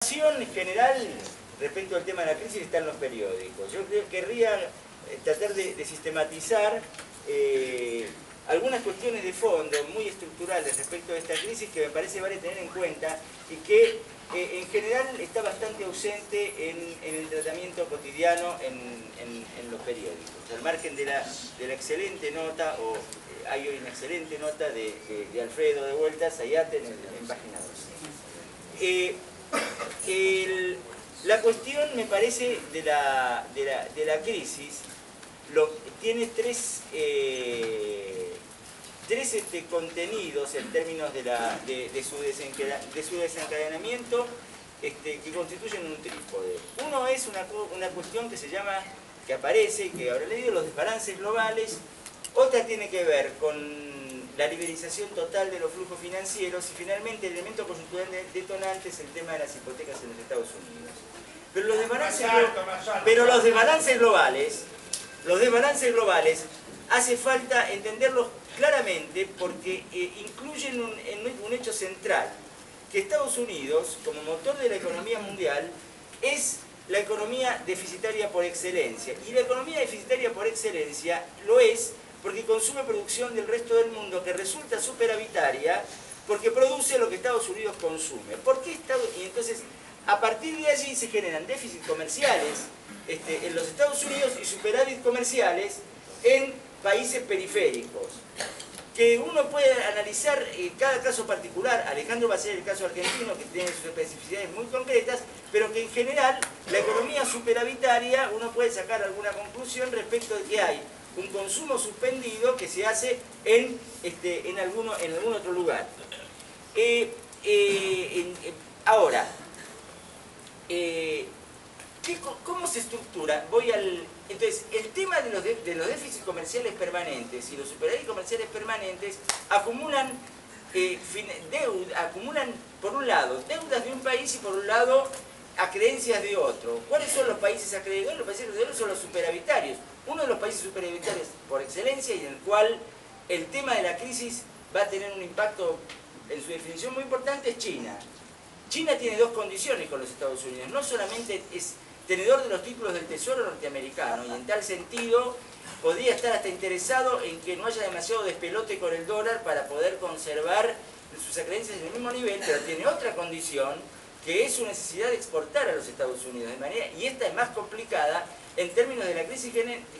En general, respecto al tema de la crisis, está en los periódicos. Yo querría tratar de sistematizar algunas cuestiones de fondo muy estructurales respecto a esta crisis que me parece vale tener en cuenta y que en general está bastante ausente en el tratamiento cotidiano en los periódicos. Al margen de la excelente nota, hay hoy una excelente nota de Alfredo de vuelta, Sayate en página 12. La cuestión, me parece, de la crisis tiene tres contenidos en términos de su desencadenamiento que constituyen un trípode. Uno es una cuestión que aparece, que habrá leído, los desbalances globales. Otra tiene que ver con la liberalización total de los flujos financieros y finalmente el elemento coyuntural detonante es el tema de las hipotecas en los Estados Unidos. Pero los desbalances globales hace falta entenderlos claramente porque incluyen un hecho central, que Estados Unidos, como motor de la economía mundial, es la economía deficitaria por excelencia. Y la economía deficitaria por excelencia lo es porque consume producción del resto del mundo que resulta superavitaria porque produce lo que Estados Unidos consume. Y entonces, a partir de allí se generan déficits comerciales en los Estados Unidos y superávit comerciales en países periféricos. Que uno puede analizar cada caso particular. Alejandro va a ser el caso argentino, que tiene sus especificidades muy concretas, pero que en general la economía superavitaria uno puede sacar alguna conclusión respecto de que hay un consumo suspendido que se hace en algún otro lugar. Ahora, ¿cómo se estructura? Entonces, el tema de los déficits comerciales permanentes y los superávit comerciales permanentes acumulan, por un lado, deudas de un país y por un lado, acreencias de otro. ¿Cuáles son los países acreedores? Los países acreedores son los superavitarios. Uno de los países superavitarios por excelencia y en el cual el tema de la crisis va a tener un impacto en su definición muy importante es China. China tiene dos condiciones con los Estados Unidos. No solamente es tenedor de los títulos del Tesoro norteamericano y en tal sentido podría estar hasta interesado en que no haya demasiado despelote con el dólar para poder conservar sus acreencias en el mismo nivel, pero tiene otra condición que es su necesidad de exportar a los Estados Unidos. Y esta es más complicada en términos de la crisis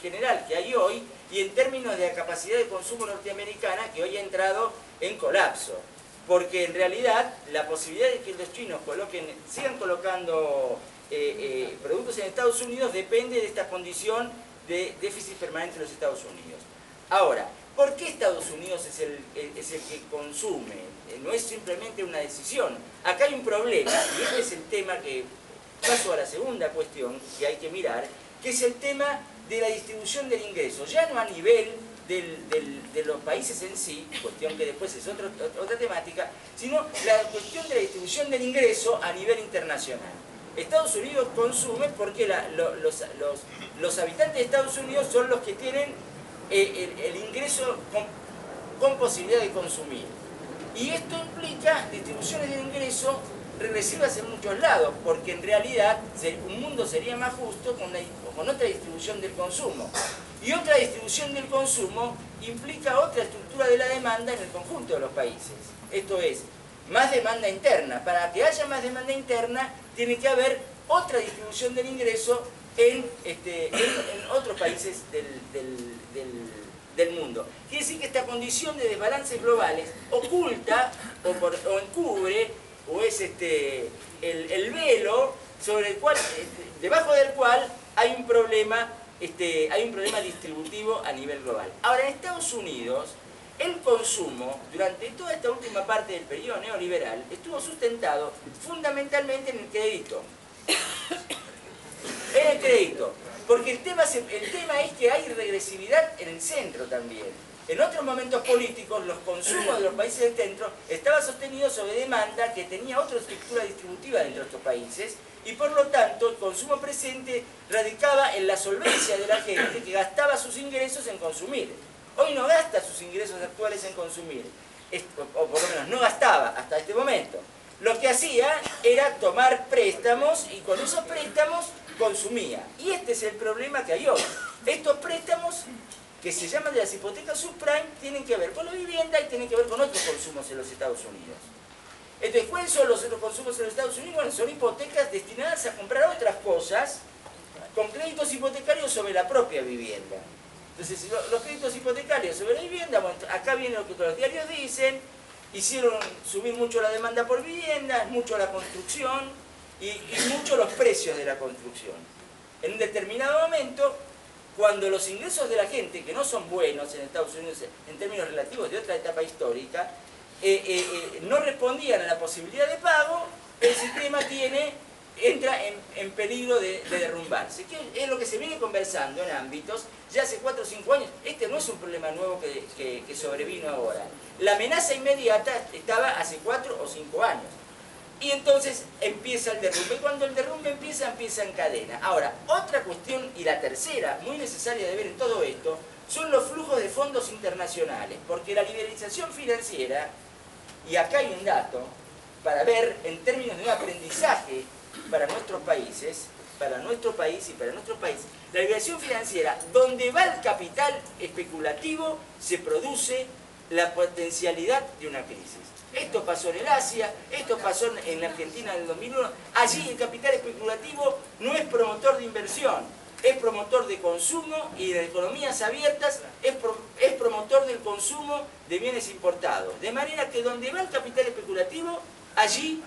general que hay hoy y en términos de la capacidad de consumo norteamericana que hoy ha entrado en colapso. Porque en realidad la posibilidad de que los chinos sigan colocando productos en Estados Unidos depende de esta condición de déficit permanente en los Estados Unidos. Ahora, ¿por qué Estados Unidos es el que consume? No es simplemente una decisión. Acá hay un problema, y este es el tema que paso a la segunda cuestión que hay que mirar, que es el tema de la distribución del ingreso. Ya no a nivel de los países en sí, cuestión que después es otra temática, sino la cuestión de la distribución del ingreso a nivel internacional. Estados Unidos consume porque los habitantes de Estados Unidos son los que tienen el ingreso con posibilidad de consumir. Y esto implica distribuciones de ingreso regresivas en muchos lados, porque en realidad un mundo sería más justo con otra distribución del consumo. Y otra distribución del consumo implica otra estructura de la demanda en el conjunto de los países. Esto es, más demanda interna. Para que haya más demanda interna, tiene que haber otra distribución del ingreso en otros países del mundo. Quiere decir que esta condición de desbalances globales oculta o encubre o es el velo sobre el cual, debajo del cual hay un problema distributivo a nivel global. Ahora, en Estados Unidos, el consumo, durante toda esta última parte del periodo neoliberal, estuvo sustentado fundamentalmente en el crédito. En el crédito. Porque el tema es que hay regresividad en el centro también. En otros momentos políticos, los consumos de los países del centro estaban sostenidos sobre demanda que tenía otra estructura distributiva dentro de estos países y por lo tanto el consumo presente radicaba en la solvencia de la gente que gastaba sus ingresos en consumir. Hoy no gasta sus ingresos actuales en consumir, o por lo menos no gastaba hasta este momento. lo que hacía era tomar préstamos y con esos préstamos consumía. Y este es el problema que hay hoy. Estos préstamos, que se llaman de las hipotecas subprime, tienen que ver con la vivienda y tienen que ver con otros consumos en los Estados Unidos. Entonces, ¿cuáles son los otros consumos en los Estados Unidos? Bueno, son hipotecas destinadas a comprar otras cosas con créditos hipotecarios sobre la propia vivienda. Entonces, los créditos hipotecarios sobre la vivienda, bueno, acá viene lo que los diarios dicen, hicieron subir mucho la demanda por vivienda, mucho la construcción y mucho los precios de la construcción. En un determinado momento, cuando los ingresos de la gente, que no son buenos en Estados Unidos en términos relativos de otra etapa histórica, no respondían a la posibilidad de pago, el sistema entra en peligro de derrumbarse. Que es lo que se viene conversando en ámbitos ya hace 4 o 5 años. Este no es un problema nuevo que sobrevino ahora. La amenaza inmediata estaba hace 4 o 5 años. Y entonces empieza el derrumbe. Y cuando el derrumbe empieza en cadena. Ahora, otra cuestión, y la tercera, muy necesaria de ver en todo esto, son los flujos de fondos internacionales. Porque la liberalización financiera, y acá hay un dato, para ver en términos de un aprendizaje para nuestros países, para nuestro país y para nuestro país, la liberación financiera, donde va el capital especulativo, se produce la potencialidad de una crisis. Esto pasó en el Asia, esto pasó en la Argentina en el 2001. Allí el capital especulativo no es promotor de inversión, es promotor de consumo y de economías abiertas, es promotor del consumo de bienes importados. De manera que donde va el capital especulativo, allí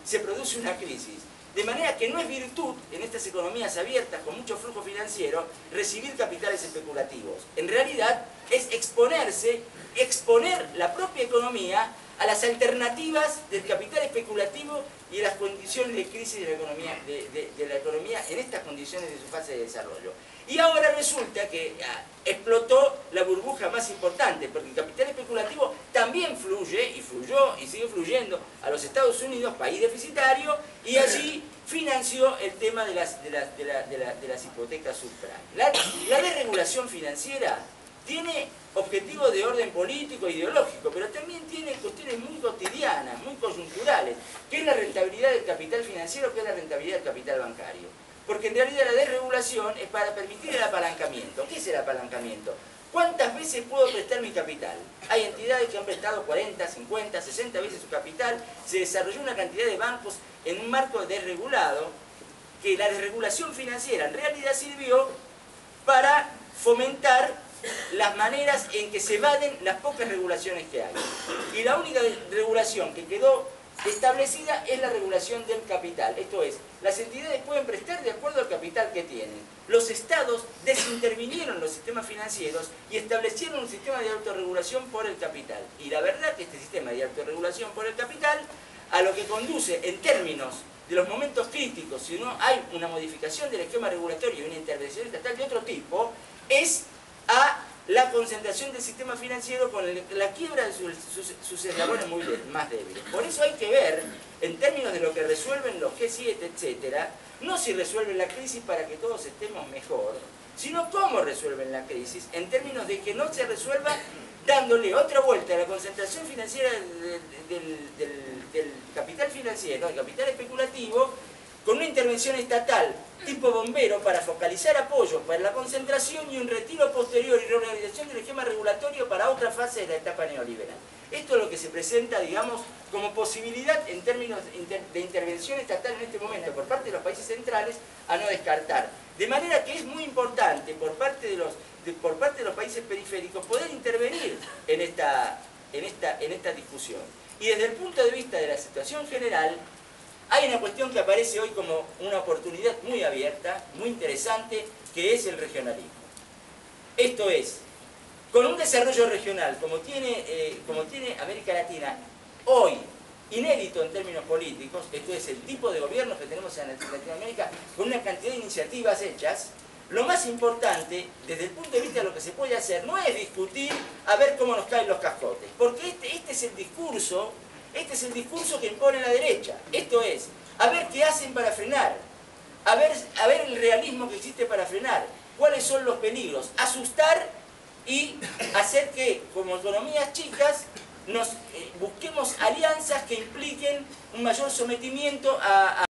se produce una crisis. De manera que no es virtud en estas economías abiertas con mucho flujo financiero recibir capitales especulativos. En realidad es exponer la propia economía a las alternativas del capital especulativo y a las condiciones de crisis de la economía en estas condiciones de su fase de desarrollo. Y ahora resulta que explotó la burbuja más importante, porque el capital especulativo también fluye, y fluyó, y sigue fluyendo a los Estados Unidos, país deficitario, y allí financió el tema de las hipotecas subprime. La desregulación financiera tiene objetivos de orden político e ideológico, pero también tiene cuestiones muy cotidianas, muy coyunturales, que es la rentabilidad del capital financiero, que es la rentabilidad del capital bancario. Porque en realidad la desregulación es para permitir el apalancamiento. ¿Qué es el apalancamiento? ¿Cuántas veces puedo prestar mi capital? Hay entidades que han prestado 40, 50, 60 veces su capital. Se desarrolló una cantidad de bancos en un marco desregulado, que la desregulación financiera en realidad sirvió para fomentar las maneras en que se evaden las pocas regulaciones que hay. Y la única regulación que quedó establecida es la regulación del capital. Esto es, las entidades pueden prestar de acuerdo al capital que tienen. Los estados desintervinieron los sistemas financieros y establecieron un sistema de autorregulación por el capital. Y la verdad que este sistema de autorregulación por el capital, a lo que conduce en términos de los momentos críticos, si no hay una modificación del esquema regulatorio y una intervención estatal de otro tipo, es a la concentración del sistema financiero con la quiebra de sus eslabones más débiles. Por eso hay que ver, en términos de lo que resuelven los G7, etc., no si resuelven la crisis para que todos estemos mejor, sino cómo resuelven la crisis, en términos de que no se resuelva dándole otra vuelta a la concentración financiera del capital financiero, del capital especulativo, con una intervención estatal tipo bombero para focalizar apoyo para la concentración y un retiro posterior y reorganización del esquema regulatorio para otra fase de la etapa neoliberal. Esto es lo que se presenta, digamos, como posibilidad en términos de intervención estatal en este momento por parte de los países centrales a no descartar. De manera que es muy importante por parte de los países periféricos poder intervenir en esta discusión. Y desde el punto de vista de la situación general, hay una cuestión que aparece hoy como una oportunidad muy abierta, muy interesante, que es el regionalismo. Esto es, con un desarrollo regional como tiene América Latina hoy, inédito en términos políticos, esto es el tipo de gobierno que tenemos en Latinoamérica, con una cantidad de iniciativas hechas, lo más importante, desde el punto de vista de lo que se puede hacer, no es discutir a ver cómo nos caen los cascotes, porque este es el discurso que impone la derecha. Esto es, a ver qué hacen para frenar, a ver el realismo que existe para frenar, cuáles son los peligros, asustar y hacer que, como economías chicas, busquemos alianzas que impliquen un mayor sometimiento a